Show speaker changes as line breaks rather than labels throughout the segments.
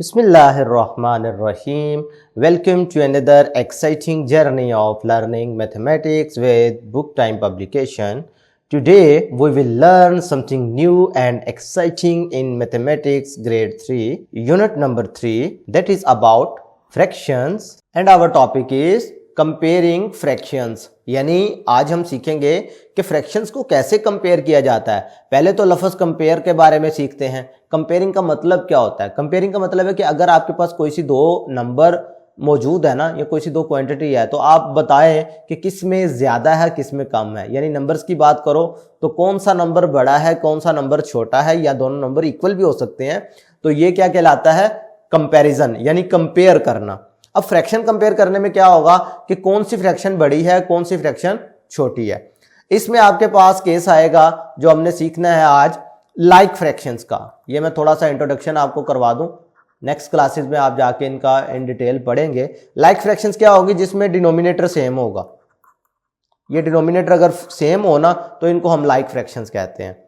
Bismillahirrahmanirrahim. Welcome to another exciting journey of learning mathematics with Book Time publication. Today we will learn something new and exciting in mathematics grade 3, unit number 3, that is about fractions, and our topic is comparing fractions. यानी आज हम सीखेंगे कि fractions को कैसे compare किया जाता है। पहले तो लफ्ज़ कंपेयर के बारे में सीखते हैं। कंपेयरिंग का मतलब क्या होता है? कंपेयरिंग का मतलब है कि अगर आपके पास कोई सी दो नंबर मौजूद है ना, या कोई सी दो क्वांटिटी है, तो आप बताएं कि किस में ज़्यादा है किस में कम है। यानी नंबर्स की बात करो तो कौन सा नंबर बड़ा है कौन सा नंबर छोटा है, या दोनों नंबर इक्वल भी हो सकते हैं। तो ये क्या कहलाता है? कंपैरिजन, यानी कंपेयर करना। अब फ्रैक्शन कंपेयर करने में क्या होगा कि कौन सी फ्रैक्शन बड़ी है कौन सी फ्रैक्शन छोटी है। इसमें आपके पास केस आएगा जो हमने सीखना है आज, लाइक फ्रैक्शंस का। ये मैं थोड़ा सा इंट्रोडक्शन आपको करवा दूं, नेक्स्ट क्लासेस में आप जाके इनका इन डिटेल पढ़ेंगे। लाइक फ्रैक्शंस क्या होगी? जिसमें डिनोमिनेटर सेम होगा। ये डिनोमिनेटर अगर सेम हो ना तो इनको हम लाइक फ्रैक्शंस कहते हैं।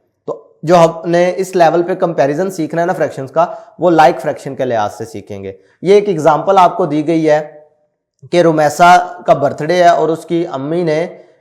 जो हमने इस लेवल पे कंपैरिजन सीखना है ना फ्रैक्शंस का, वो लाइक फ्रैक्शन के लिहाज से सीखेंगे। ये एक एग्जांपल आपको दी गई है कि रुमैसा का बर्थडे है और उसकी अम्मी ने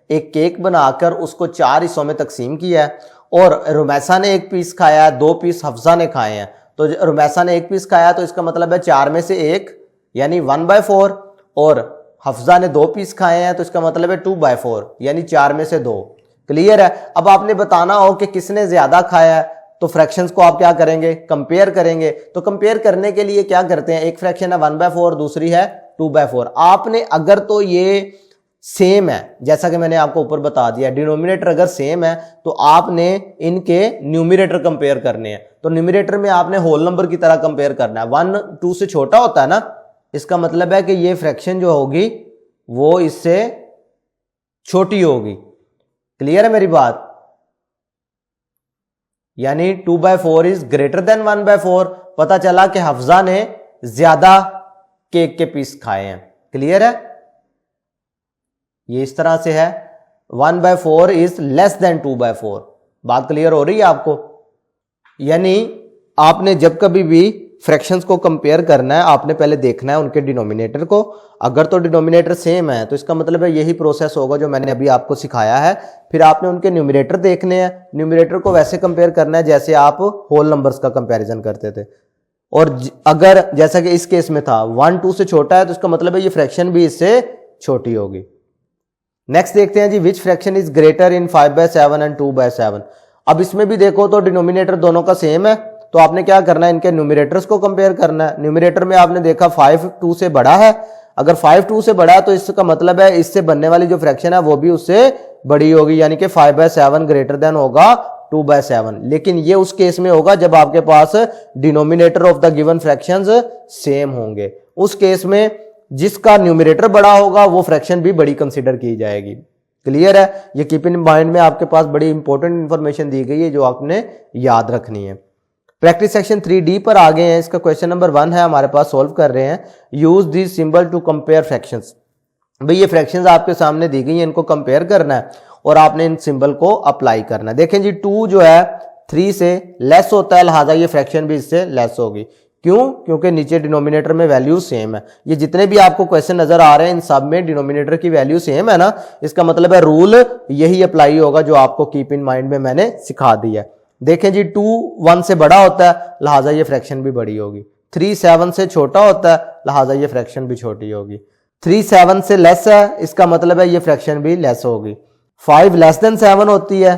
एक केक बनाकर उसको 4 हिस्सों में तकसीम किया है, और रुमैसा ने 1 पीस खाया है, 2 पीस हफ्जा ने खाए हैं। तो रुमैसा ने 1 पीस खाया तो इसका मतलब है 4 में से 1 यानी 1/4, और हफ्जा ने 2 पीस खाए हैं तो इसका मतलब है 2/4 यानी 4 में से 2। क्लियर है? अब आपने बताना हो कि किसने ज्यादा खाया है, तो फ्रैक्शंस को आप क्या करेंगे? कंपेयर करेंगे। तो कंपेयर करने के लिए क्या करते हैं? एक फ्रैक्शन है 1/4, दूसरी है 2/4। आपने अगर तो ये सेम है, जैसा कि मैंने आपको ऊपर बता दिया, डिनोमिनेटर अगर सेम है तो आपने इनके न्यूमरेटर कंपेयर करने हैं। तो न्यूमरेटर में आपने होल नंबर की तरह कंपेयर करना है। 1 2 से छोटा होता है ना, इसका मतलब है कि ये फ्रैक्शन जो होगी वो इससे छोटी होगी। क्लियर है मेरी बात? यानी 2/4 इज ग्रेटर देन 1/4। पता चला कि हफ्जा ने ज्यादा केक के पीस खाए हैं। क्लियर है? ये इस तरह से है, 1/4 इज लेस देन 2/4। बात क्लियर हो रही है आपको? यानी आपने जब कभी भी फ्रैक्शंस को कंपेयर करना है, आपने पहले देखना है उनके डिनोमिनेटर को। अगर तो डिनोमिनेटर सेम है तो इसका मतलब है यही प्रोसेस होगा जो मैंने अभी आपको सिखाया है। फिर आपने उनके न्यूमरेटर देखने हैं, न्यूमरेटर को वैसे कंपेयर करना है जैसे आप होल नंबर्स का कंपैरिजन करते थे। और अगर जैसा कि इस केस में था 1 2 से छोटा है तो इसका मतलब है ये फ्रैक्शन भी इससे छोटी होगी। नेक्स्ट देखते हैं जी, which fraction is greater in 5/7 and 2/7। अब इसमें भी देखो तो डिनोमिनेटर दोनों का सेम है, तो आपने क्या करना है? इनके न्यूमरेटर्स को कंपेयर करना है। न्यूमरेटर में आपने देखा 5 2 से बड़ा है। अगर 5 2 से बड़ा है तो इसका मतलब है इससे बनने वाली जो फ्रैक्शन है वो भी उससे बड़ी होगी, यानी कि 5/7 ग्रेटर देन होगा 2/7। लेकिन ये उस केस में होगा जब आपके पास denominator of the given fractions same होंगे। उस केस में जिसका न्यूमरेटर बड़ा होगा वो फ्रैक्शन भी बड़ी कंसिडर की जाएगी। क्लियर है? ये कीप इन माइंड में आपके पास बड़ी इंपॉर्टेंट इंफॉर्मेशन दी गई है जो आपने याद रखनी है। प्रैक्टिस सेक्शन 3D पर आ गए हैं। इसका क्वेश्चन नंबर 1 है हमारे पास, सॉल्व कर रहे हैं। Use this symbol to compare fractions. भाई ये फ्रैक्शंस आपके सामने दी गई हैं, इनको कंपेयर करना है और आपने इन सिंबल को अप्लाई करना है। देखें जी, 2 जो है 3 से लेस होता है, लिहाजा ये फ्रैक्शन भी इससे लेस होगी। क्यों? क्योंकि नीचे डिनोमिनेटर में वैल्यू सेम है। ये जितने भी आपको क्वेश्चन नजर आ रहे हैं इन सब में डिनोमिनेटर की वैल्यू सेम है ना, इसका मतलब है रूल यही अप्लाई होगा जो आपको कीप इन माइंड में मैंने सिखा दिया। देखें जी, 2 1 से बड़ा होता है, लिहाजा ये फ्रैक्शन भी बड़ी होगी। 3 7 से छोटा होता है, लिहाजा ये फ्रैक्शन भी छोटी होगी। 3 7 से लेस है, इसका मतलब है ये फ्रैक्शन भी लेस होगी। 5 लेस देन 7 होती है,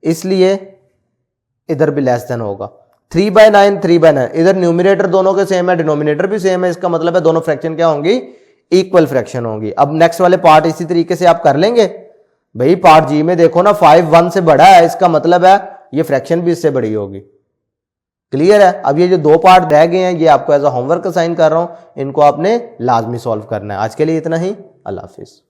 इसलिए इधर भी लेस देन होगा। 3/9 3/9, इधर न्यूमरेटर दोनों के सेम है, डिनोमिनेटर भी सेम है, इसका मतलब है दोनों फ्रैक्शन क्या होंगी? इक्वल फ्रैक्शन होंगी। अब नेक्स्ट वाले पार्ट इसी तरीके से आप कर लेंगे। भाई पार्ट जी में देखो ना, 5 1 से बड़ा है, इसका मतलब है ये फ्रैक्शन भी इससे बड़ी होगी। क्लियर है? अब ये जो 2 पार्ट रह गए हैं ये आपको एज अ होमवर्क असाइन कर रहा हूं, इनको आपने लाजमी सॉल्व करना है। आज के लिए इतना ही। अल्लाह हाफिज।